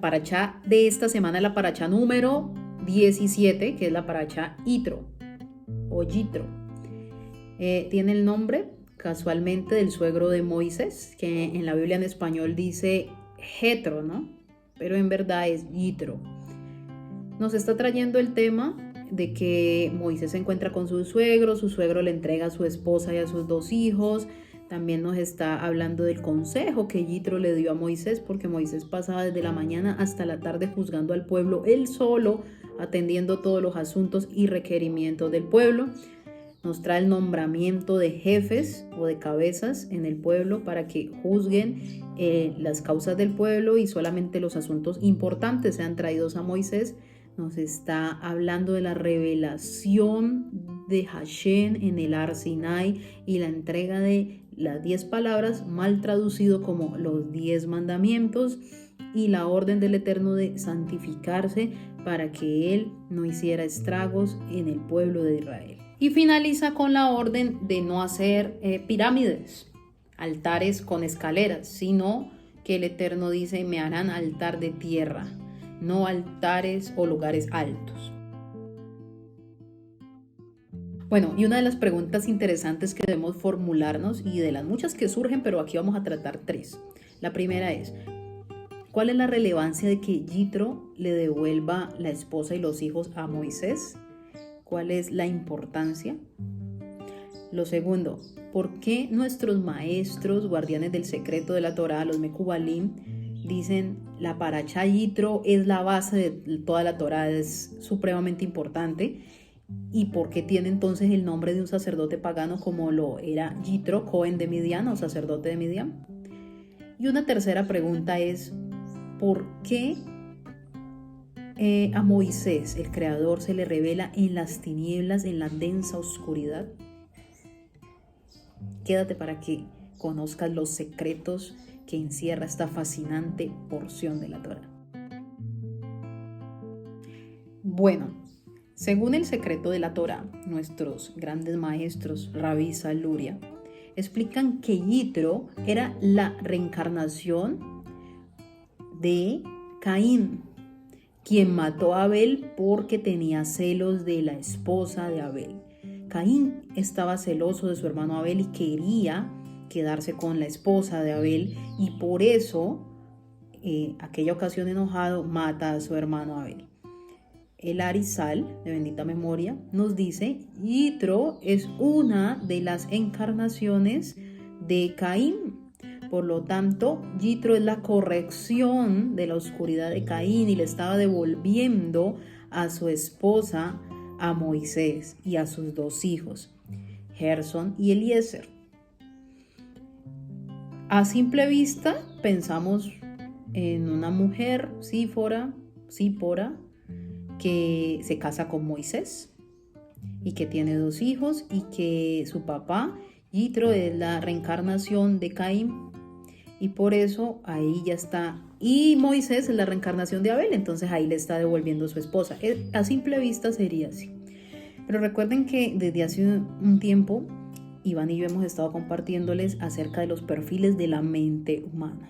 parachá de esta semana es la parachá número 17, que es la parachá Yitro o Yitro. Tiene el nombre casualmente del suegro de Moisés, que en la Biblia en español dice Jetro, ¿no? Pero en verdad es Yitro. Nos está trayendo el tema de que Moisés se encuentra con su suegro le entrega a su esposa y a sus 2 hijos. También nos está hablando del consejo que Yitro le dio a Moisés, porque Moisés pasaba desde la mañana hasta la tarde juzgando al pueblo él solo, atendiendo todos los asuntos y requerimientos del pueblo. Nos trae el nombramiento de jefes o de cabezas en el pueblo para que juzguen las causas del pueblo y solamente los asuntos importantes sean traídos a Moisés. Nos está hablando de la revelación de Hashem en el Har Sinai y la entrega de las 10 palabras, mal traducido como los 10 mandamientos, y la orden del Eterno de santificarse para que Él no hiciera estragos en el pueblo de Israel. Y finaliza con la orden de no hacer pirámides, altares con escaleras, sino que el Eterno dice: me harán altar de tierra, no altares o lugares altos. Bueno, y una de las preguntas interesantes que debemos formularnos, y de las muchas que surgen, pero aquí vamos a tratar 3. La primera es: ¿cuál es la relevancia de que Yitro le devuelva la esposa y los hijos a Moisés? ¿Cuál es la importancia? Lo segundo, ¿por qué nuestros maestros, guardianes del secreto de la Torá, los Mekubalim, dicen la parachá Yitro es la base de toda la Torá, es supremamente importante? ¿Y por qué tiene entonces el nombre de un sacerdote pagano como lo era Yitro, Cohen de Midian o sacerdote de Midian? Y una tercera pregunta es: ¿por qué a Moisés el Creador se le revela en las tinieblas, en la densa oscuridad? Quédate para que conozcas los secretos que encierra esta fascinante porción de la Torá. Bueno, según el secreto de la Torá, nuestros grandes maestros, Rabí Saluria, explican que Yitro era la reencarnación de Caín, quien mató a Abel porque tenía celos de la esposa de Abel. Caín estaba celoso de su hermano Abel y quería quedarse con la esposa de Abel, y por eso, aquella ocasión enojado, mata a su hermano Abel. El Arizal, de bendita memoria, nos dice: Yitro es una de las encarnaciones de Caín. Por lo tanto, Yitro es la corrección de la oscuridad de Caín y le estaba devolviendo a su esposa, a Moisés, y a sus 2 hijos, Gerson y Eliezer. A simple vista pensamos en una mujer, Sípora, que se casa con Moisés y que tiene 2 hijos, y que su papá, Yitro, es la reencarnación de Caín, y por eso ahí ya está. Y Moisés es la reencarnación de Abel, entonces ahí le está devolviendo su esposa. A simple vista sería así. Pero recuerden que desde hace un tiempo Iván y yo hemos estado compartiéndoles acerca de los perfiles de la mente humana.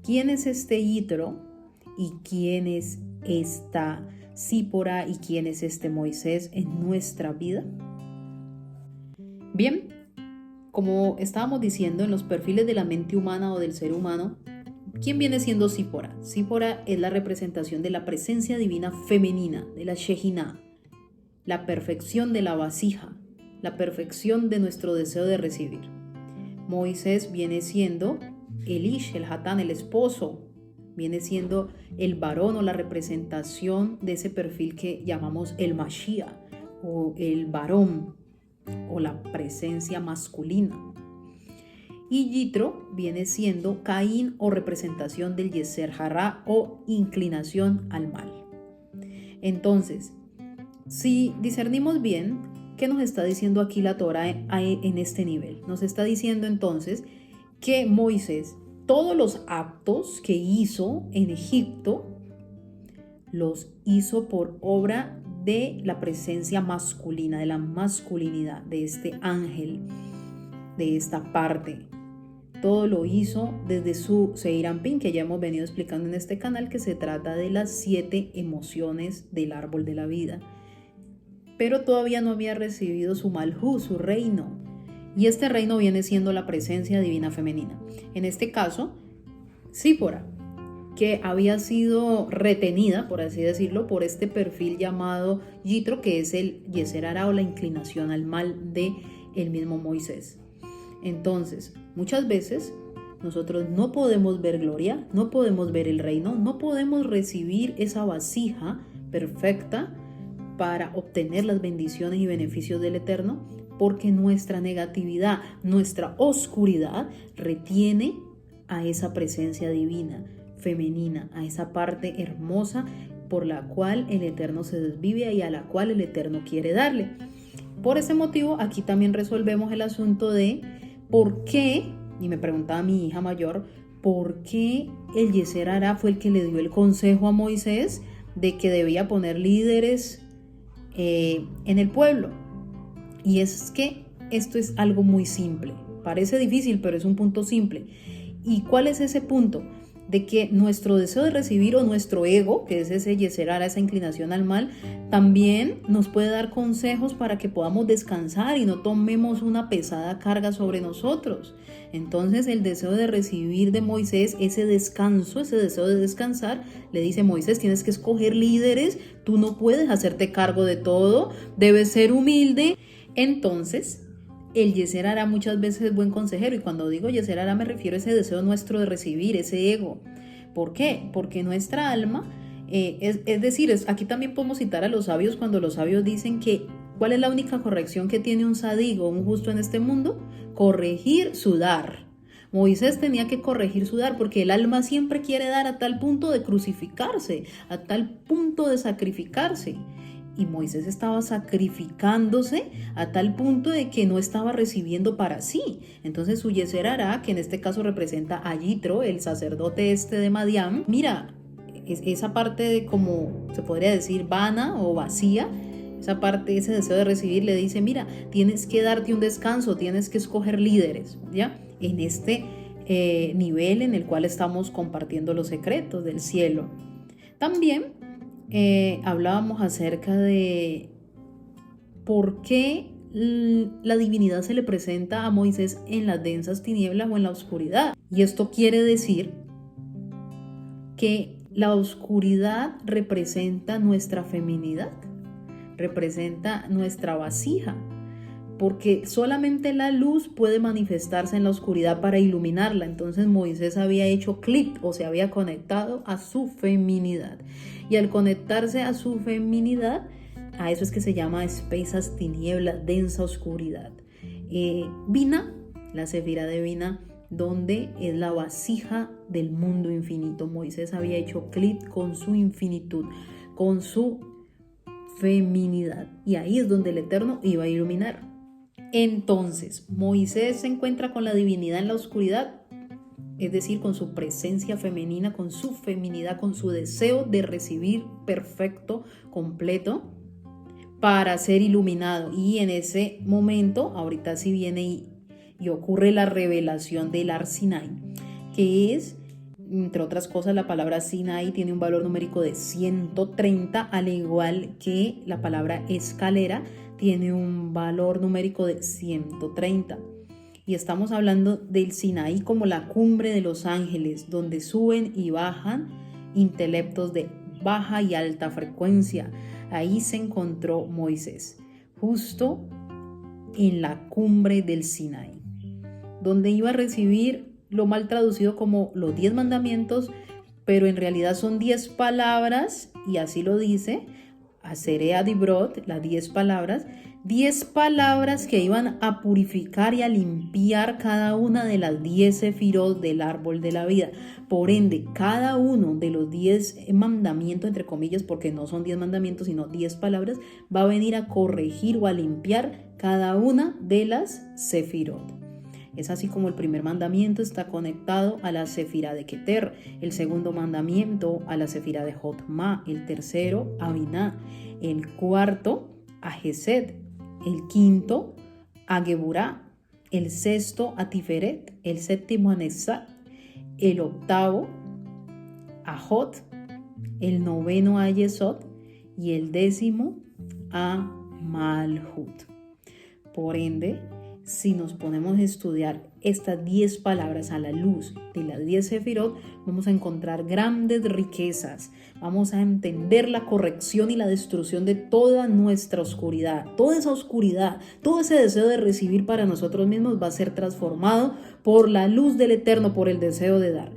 ¿Quién es este Yitro? ¿Y quién es esta Sípora? ¿Y quién es este Moisés en nuestra vida? Bien, como estábamos diciendo, en los perfiles de la mente humana o del ser humano, ¿quién viene siendo Sípora? Sípora es la representación de la presencia divina femenina, de la Shejinah, la perfección de la vasija, la perfección de nuestro deseo de recibir. Moisés viene siendo el Ish, el Hatán, el esposo, viene siendo el varón o la representación de ese perfil que llamamos el Mashiach o el varón o la presencia masculina. Y Yitro viene siendo Caín o representación del Yeser Hará o inclinación al mal. Entonces, si discernimos bien, ¿qué nos está diciendo aquí la Torá en este nivel? Nos está diciendo entonces que Moisés, todos los actos que hizo en Egipto, los hizo por obra de la presencia masculina, de la masculinidad, de este ángel, de esta parte todo lo hizo desde su Zeir Anpin, que ya hemos venido explicando en este canal, que se trata de las 7 emociones del árbol de la vida. Pero todavía no había recibido su Malhut, su reino. Y este reino viene siendo la presencia divina femenina. En este caso, Sípora, que había sido retenida, por así decirlo, por este perfil llamado Yitro, que es el Yeser Hará o la inclinación al mal de el mismo Moisés. Entonces, muchas veces nosotros no podemos ver gloria, no podemos ver el reino, no podemos recibir esa vasija perfecta para obtener las bendiciones y beneficios del Eterno, porque nuestra negatividad, nuestra oscuridad retiene a esa presencia divina, femenina, a esa parte hermosa por la cual el Eterno se desvive y a la cual el Eterno quiere darle. Por ese motivo, aquí también resolvemos el asunto de por qué, y me preguntaba mi hija mayor, por qué el Yeser Hará fue el que le dio el consejo a Moisés de que debía poner líderes en el pueblo. Y es que esto es algo muy simple. Parece difícil, pero es un punto simple. ¿Y cuál es ese punto? De que nuestro deseo de recibir o nuestro ego, que es ese Yeser Hará, esa inclinación al mal, también nos puede dar consejos para que podamos descansar y no tomemos una pesada carga sobre nosotros. Entonces el deseo de recibir de Moisés ese descanso, ese deseo de descansar, le dice: Moisés, tienes que escoger líderes, tú no puedes hacerte cargo de todo, debes ser humilde. Entonces el Yeser Hará muchas veces es buen consejero, y cuando digo Yeser Hará me refiero a ese deseo nuestro de recibir, ese ego. ¿Por qué? Porque nuestra alma, es decir, aquí también podemos citar a los sabios cuando los sabios dicen que ¿cuál es la única corrección que tiene un sadig o un justo en este mundo? Corregir su dar. Moisés tenía que corregir su dar porque el alma siempre quiere dar a tal punto de crucificarse, a tal punto de sacrificarse. Y Moisés estaba sacrificándose a tal punto de que no estaba recibiendo para sí. Entonces su Yeser Hará, que en este caso representa a Yitro, el sacerdote de Madián, mira, esa parte de, como se podría decir, vana o vacía, esa parte, ese deseo de recibir, le dice: mira, tienes que darte un descanso, tienes que escoger líderes, ¿ya? En este nivel en el cual estamos compartiendo los secretos del cielo. También hablábamos acerca de por qué la divinidad se le presenta a Moisés en las densas tinieblas o en la oscuridad. Y esto quiere decir que la oscuridad representa nuestra feminidad, representa nuestra vasija, porque solamente la luz puede manifestarse en la oscuridad para iluminarla. Entonces Moisés había hecho clic o se había conectado a su feminidad. Y al conectarse a su feminidad, a eso es que se llama espesas tinieblas, densa oscuridad. Bina, la sefira de Bina, donde es la vasija del mundo infinito. Moisés había hecho clic con su infinitud, con su feminidad. Y ahí es donde el Eterno iba a iluminar. Entonces, Moisés se encuentra con la divinidad en la oscuridad, es decir, con su presencia femenina, con su feminidad, con su deseo de recibir perfecto, completo, para ser iluminado. Y en ese momento, ahorita sí viene y ocurre la revelación del Ar Sinai, que es, entre otras cosas, la palabra Sinai tiene un valor numérico de 130, al igual que la palabra escalera tiene un valor numérico de 130. Y estamos hablando del Sinaí como la cumbre de los ángeles, donde suben y bajan intelectos de baja y alta frecuencia. Ahí se encontró Moisés, justo en la cumbre del Sinaí, donde iba a recibir lo mal traducido como los 10 mandamientos, pero en realidad son 10 palabras, y así lo dice, Aserea Dibrot, las 10 palabras que iban a purificar y a limpiar cada una de las 10 sefirot del árbol de la vida. Por ende, cada uno de los 10 mandamientos, entre comillas, porque no son 10 mandamientos, sino 10 palabras, va a venir a corregir o a limpiar cada una de las sefirot. Es así como el primer mandamiento está conectado a la sefira de Keter, el segundo mandamiento a la sefira de Jotma, el tercero a Biná, el cuarto a Gesed, el quinto a Geburá, el sexto a Tiferet, el séptimo a Nesat, el octavo a Jod, el noveno a Yesod y el décimo a Malhut. Por ende, si nos ponemos a estudiar estas 10 palabras a la luz de las 10 sefirot, vamos a encontrar grandes riquezas. Vamos a entender la corrección y la destrucción de toda nuestra oscuridad. Toda esa oscuridad, todo ese deseo de recibir para nosotros mismos va a ser transformado por la luz del Eterno, por el deseo de dar.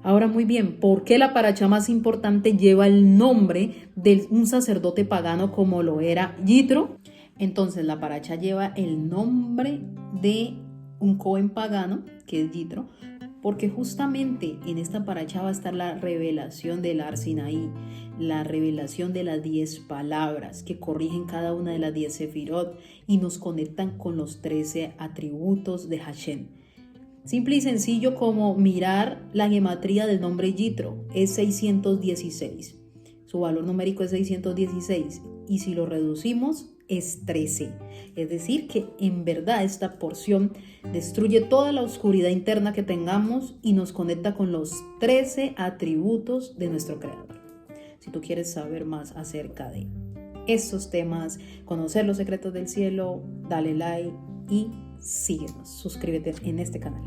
Ahora, muy bien, ¿por qué la paracha más importante lleva el nombre de un sacerdote pagano como lo era Yitro? Entonces, la paracha lleva el nombre de un Cohen pagano, que es Yitro, porque justamente en esta paracha va a estar la revelación del Har Sinaí, la revelación de las 10 palabras que corrigen cada una de las 10 sefirot y nos conectan con los 13 atributos de Hashem. Simple y sencillo como mirar la gematría del nombre Yitro, es 616. Su valor numérico es 616 y si lo reducimos es 13. Es decir que en verdad esta porción destruye toda la oscuridad interna que tengamos y nos conecta con los 13 atributos de nuestro Creador. Si tú quieres saber más acerca de estos temas, conocer los secretos del cielo, dale like y síguenos. Suscríbete en este canal.